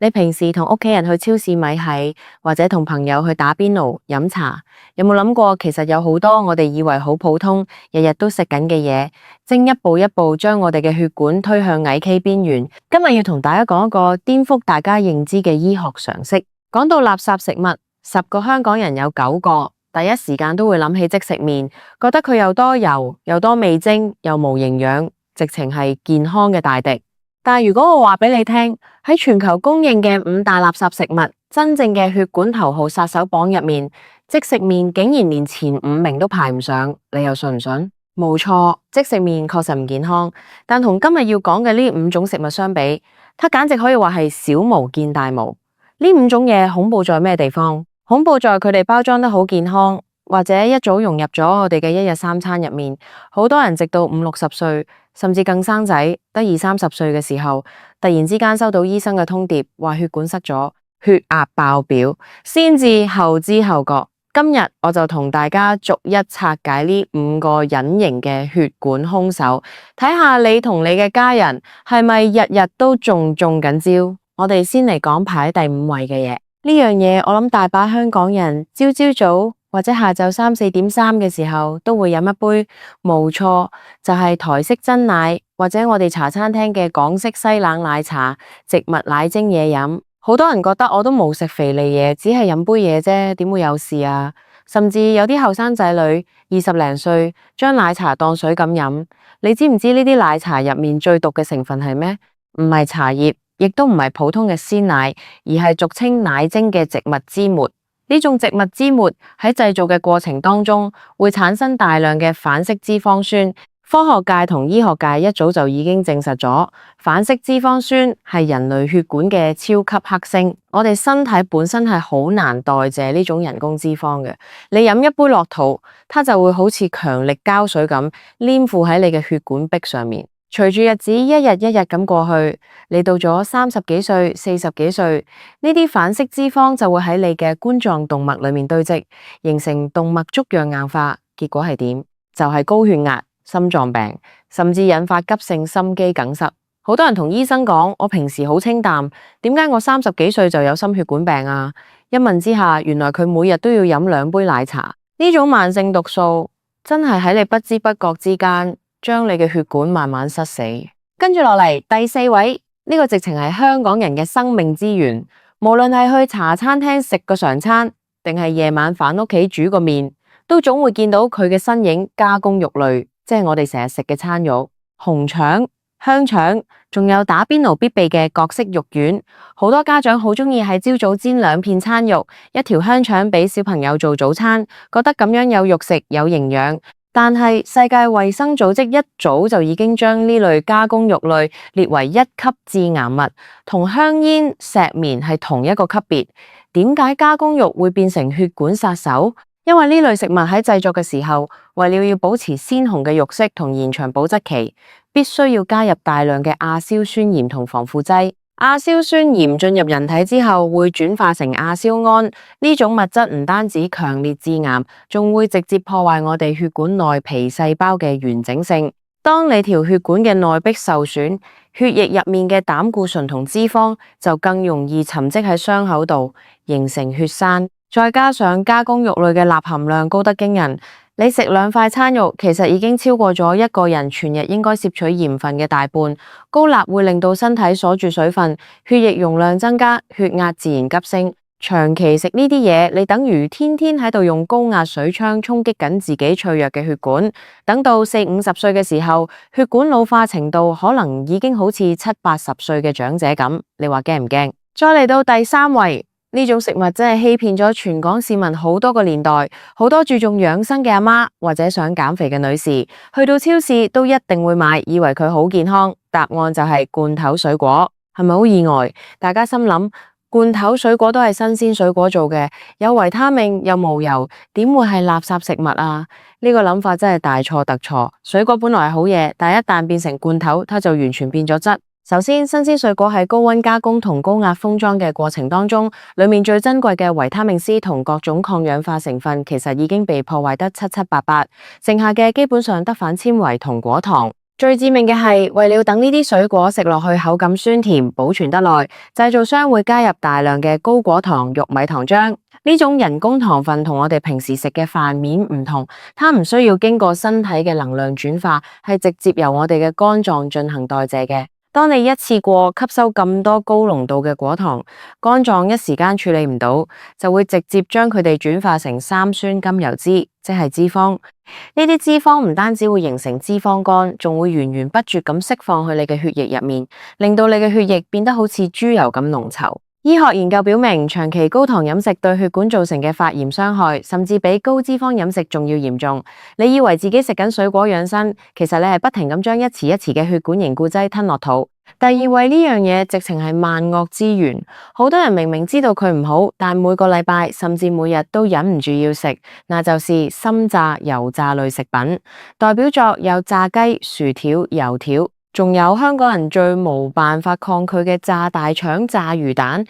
你平時同屋企人去超市咪係，或者同朋友去打邊爐飲茶，有冇諗過其實有好多我哋以為好普通，日日都食緊嘅嘢，正一步一步將我哋嘅血管推向危機邊緣。今日要同大家講一個顛覆大家認知嘅醫學常識。講到垃圾食物，10個香港人有9個第一時間都會諗起即食麵，覺得佢又多油又多味精又無營養，直情係健康嘅大敵。但如果我話俾你聽，喺全球公認嘅5大垃圾食物，真正嘅血管頭號殺手榜入面，即食麵竟然連前5名都排唔上，你又信唔信？冇錯，即食麵確實唔健康，但同今日要講嘅呢5種食物相比，它簡直可以話係小巫見大巫。呢5種嘢恐怖在咩地方？恐怖在佢哋包裝得好健康，或者一早融入咗我哋嘅一日三餐入面。好多人直到50、60歲，甚至更生仔得20、30歲嘅時候，突然之間收到醫生嘅通牒，話血管塞咗，血壓爆表，先至後知後覺。今日我就同大家逐一拆解呢5個隱形嘅血管兇手，睇下你同你嘅家人係咪日日都中緊招。我哋先嚟講排第5位嘅嘢。呢樣嘢我諗大把香港人朝早或者下晝3、4點3嘅時候都會飲一杯，冇錯，就係台式珍奶或者我哋茶餐廳嘅港式西冷奶茶、植物奶精嘢飲。好多人覺得我都冇食肥膩嘢，只係飲杯嘢啫，點會有事啊？甚至有啲後生仔女20零歲將奶茶當水咁飲。你知唔知呢啲奶茶入面最毒嘅成分係咩？唔係茶葉，亦都唔係普通嘅鮮奶，而係俗稱奶精嘅植物脂末。呢種植物脂末喺製造嘅過程當中會產生大量嘅反式脂肪酸。科學界同醫學界一早就已經證實咗，反式脂肪酸係人類血管嘅超級黑星。我哋身體本身係好難代謝呢種人工脂肪嘅。你飲一杯落肚，它就會好似強力膠水咁黏附喺你嘅血管壁上面。隨住日子一日一日咁過去，你到咗30幾歲、40幾歲，呢啲反式脂肪就會喺你嘅冠狀動脈裏面堆積，形成動脈粥樣硬化。結果係點？就係高血壓、心臟病，甚至引發急性心肌梗塞。好多人同醫生講，我平時好清淡，點解我30幾歲就有心血管病啊？一問之下，原來佢每日都要飲2杯奶茶。呢種慢性毒素真係喺你不知不覺之間將你嘅血管慢慢塞死。跟住落嚟第4位，呢個直情係香港人嘅生命之源。無論係去茶餐廳食個常餐，定係夜晚返屋企煮個麵，都總會見到佢嘅身影。加工肉類，即係我哋成日食嘅餐肉，紅腸、香腸，仲有打邊爐必備嘅各式肉丸。好多家長好鍾意喺朝早煎2片餐肉，一條香腸俾小朋友做早餐，覺得咁樣有肉食有營養。但係世界衛生組織一早就已經將呢類加工肉類列為1級致癌物，同香煙、石棉係同一個級別。點解加工肉會變成血管殺手？因為呢類食物喺製作嘅時候，為了要保持鮮紅嘅肉色同延長保質期，必須要加入大量嘅亞硝酸鹽同防腐劑。亞硝酸鹽進入人體之後，會轉化成亞硝胺，呢種物質唔單止強烈致癌，仲會直接破壞我哋血管內皮細胞嘅完整性。當你條血管嘅內壁受損，血液入面嘅膽固醇同脂肪就更容易沉積喺傷口度，形成血栓。再加上加工肉類嘅鈉含量高得驚人，你食2塊餐肉，其實已經超過咗一個人全日應該攝取鹽分嘅大半。高鈉會令到身體鎖住水分，血液容量增加，血壓自然急升。長期食呢啲嘢，你等於天天喺度用高壓水槍衝擊緊自己脆弱嘅血管。等到40、50歲嘅時候，血管老化程度可能已經好似70、80歲嘅長者咁。你話驚唔驚？再嚟到第3位。呢種食物真係欺騙咗全港市民好多個年代，好多注重養生嘅阿媽或者想減肥嘅女士，去到超市都一定會買，以為佢好健康。答案就係罐頭水果，係咪好意外？大家心諗，罐頭水果都係新鮮水果做嘅，有維他命又無油，點會係垃圾食物啊？呢個諗法真係大錯特錯。水果本來係好嘢，但一旦變成罐頭，它就完全變咗質。首先，新鮮水果喺高溫加工同高壓封裝嘅過程當中，裏面最珍貴嘅維他命 C 同各種抗氧化成分其實已經被破壞得七七八八，剩下嘅基本上得反纖維同果糖。最致命嘅係，為了等呢啲水果食落去口感酸甜，保存得耐，製造商會加入大量嘅高果糖玉米糖漿。呢種人工糖分同我哋平時食嘅飯面唔同，它唔需要經過身體嘅能量轉化，係直接由我哋嘅肝臟進行代謝嘅。當你一次過吸收咁多高濃度嘅果糖，肝臟一時間處理唔到，就會直接將佢哋轉化成三酸甘油脂，即係脂肪。呢啲脂肪唔單止會形成脂肪肝，仲會源源不絕咁釋放去你嘅血液入面，令到你嘅血液變得好似豬油咁濃稠。醫學研究表明，長期高糖飲食對血管造成嘅發炎傷害，甚至比高脂肪飲食仲要嚴重。你以為自己食緊水果養生，其實你係不停咁將一匙一匙嘅血管凝固劑吞落肚。第二位呢樣嘢直情係萬惡之源，好多人明明知道佢唔好，但每個禮拜甚至每日都忍唔住要食，那就是深炸、油炸類食品，代表作有炸雞、薯條、油條。仲有香港人最冇辦法抗拒嘅炸大腸、炸魚蛋。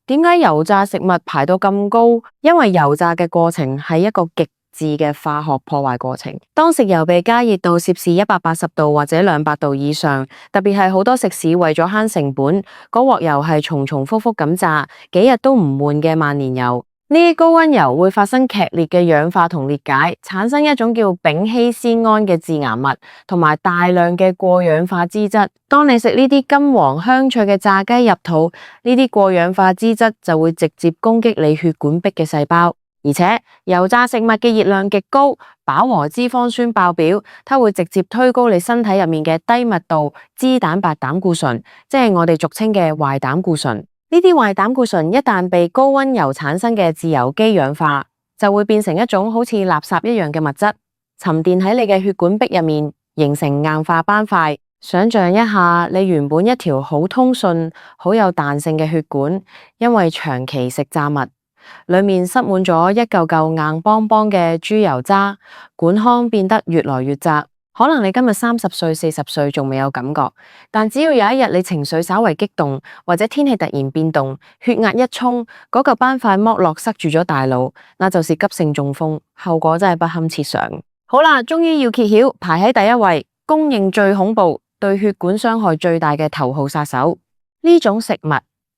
點解油炸食物排到咁高？因為油炸嘅過程係一個極致嘅化學破壞過程。當食油被加熱到攝氏180度或者200度以上，特別係好多食肆為咗慳成本，嗰鑊油係重重複複咁炸，幾日都唔換嘅萬年油。呢啲高溫油會發生劇烈嘅氧化同裂解，產生一種叫丙烯酰胺嘅致癌物，同埋大量嘅過氧化脂質。當你食呢啲金黃香脆嘅炸雞入肚，呢啲過氧化脂質就會直接攻擊你血管壁嘅細胞。而且油炸食物嘅熱量極高，飽和脂肪酸爆表，它會直接推高你身體入面嘅低密度脂蛋白膽固醇，即係我哋俗稱嘅壞膽固醇。呢啲壞膽固醇一旦被高溫油產生嘅自由基氧化，就會變成一種好似垃圾一樣嘅物質，沉澱喺你嘅血管壁入面，形成硬化斑塊。想象一下，你原本一條好通順、好有彈性嘅血管，因為長期食炸物，裏面塞滿咗一嚿嚿硬邦邦嘅豬油渣，管腔變得越來越窄。可能你今日30歲、40歲仲未有感覺，但只要有一日你情緒稍為激動，或者天氣突然變動，血壓一衝，嗰嚿斑塊剝落塞住咗大腦，那就是急性中風，後果真係不堪設想。好啦，終於要揭曉，排喺第一位，公認最恐怖、對血管傷害最大嘅頭號殺手。呢種食物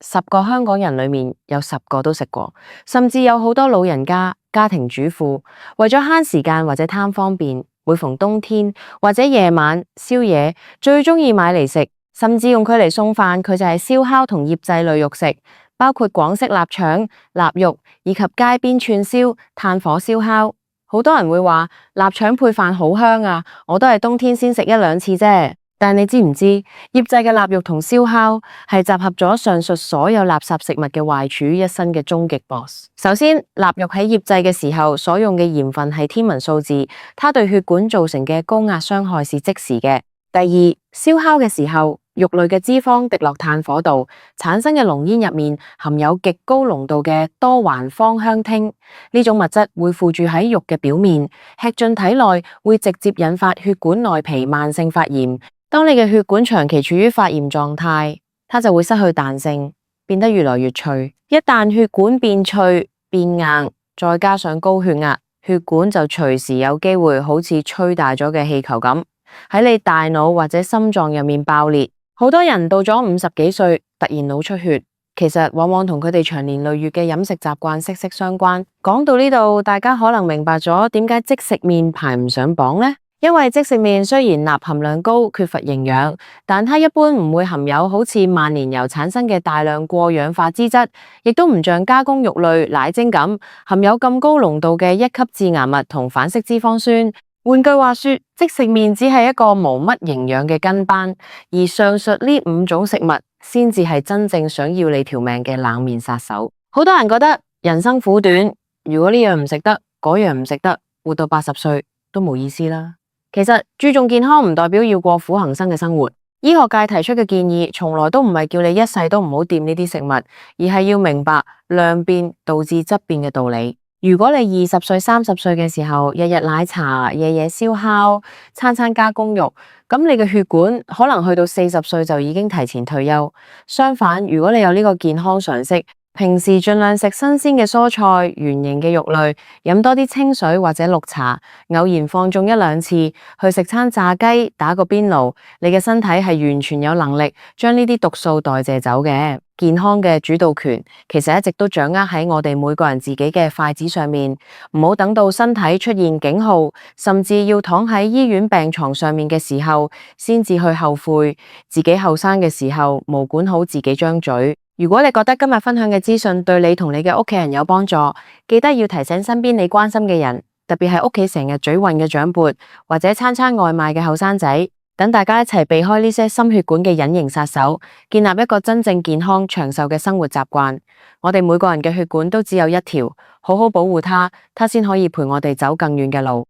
，10個香港人裏面有10個都食過，甚至有好多老人家、家庭主婦為咗慳時間或者貪方便，每逢冬天或者夜晚宵夜，最中意買嚟食，甚至用佢嚟送飯。佢就係燒烤同醃製類肉食，包括廣式臘腸、臘肉以及街邊串燒、炭火燒烤。好多人會話臘腸配飯好香啊，我都係冬天先食1-2次啫。但你知唔知醃製嘅臘肉同燒烤係集合咗上述所有垃圾食物嘅壞處於一身嘅終極 boss。首先，臘肉喺醃製嘅時候所用嘅鹽分係天文數字，它對血管造成嘅高壓傷害是即時嘅。第二，燒烤嘅時候，肉類嘅脂肪滴落炭火度，產生嘅濃煙入面含有極高濃度嘅多環芳香烴，呢種物質會附住喺肉嘅表面，吃進體內會直接引發血管內皮慢性發炎。當你嘅血管長期處於發炎狀態，它就會失去彈性，變得越來越脆。一旦血管變脆變硬，再加上高血壓，血管就隨時有機會好似吹大咗嘅氣球咁，喺你大腦或者心臟入面爆裂。好多人到咗50幾歲突然腦出血，其實往往同佢哋長年累月嘅飲食習慣息息相關。講到呢度，大家可能明白咗點解即食麵排唔上榜呢？因為即食麵雖然鈉含量高，缺乏營養，但它一般唔會含有好似萬年油產生嘅大量過氧化脂質，亦都唔像加工肉類、奶精咁含有咁高濃度嘅1級致癌物同反式脂肪酸。換句話說，即食麵只係一個無乜營養嘅跟班，而上述呢5種食物先至係真正想要你條命嘅冷麵殺手。好多人覺得人生苦短，如果呢樣唔食得，嗰樣唔食得，活到80歲都冇意思啦。其實注重健康唔代表要過苦行僧嘅生活，醫學界提出嘅建議從來都唔係叫你一世都唔好掂呢啲食物，而係要明白量變導致質變嘅道理。如果你20歲、30歲嘅時候，日日奶茶、夜夜燒烤、餐餐加工肉，咁你嘅血管可能去到40歲就已經提前退休。相反，如果你有呢個健康常識，平時盡量食新鮮嘅蔬菜、圓形嘅肉類，飲多啲清水或者綠茶，偶然放縱一兩次，去食餐炸雞、打個邊爐，你嘅身體係完全有能力將呢啲毒素代謝走嘅。健康嘅主導權其實一直都掌握喺我哋每個人自己嘅筷子上面，唔好等到身體出現警號，甚至要躺喺醫院病床上面嘅時候，先至去後悔自己後生嘅時候冇管好自己張嘴。如果你覺得今日分享嘅資訊對你同你嘅屋企人有幫助，記得要提醒身邊你關心嘅人，特別係屋企成日嘴混嘅長輩，或者餐餐外賣嘅後生仔，等大家一齊避開呢些心血管嘅隱形殺手，建立一個真正健康長壽嘅生活習慣。我哋每個人嘅血管都只有一條，好好保護它，它先可以陪我哋走更遠嘅路。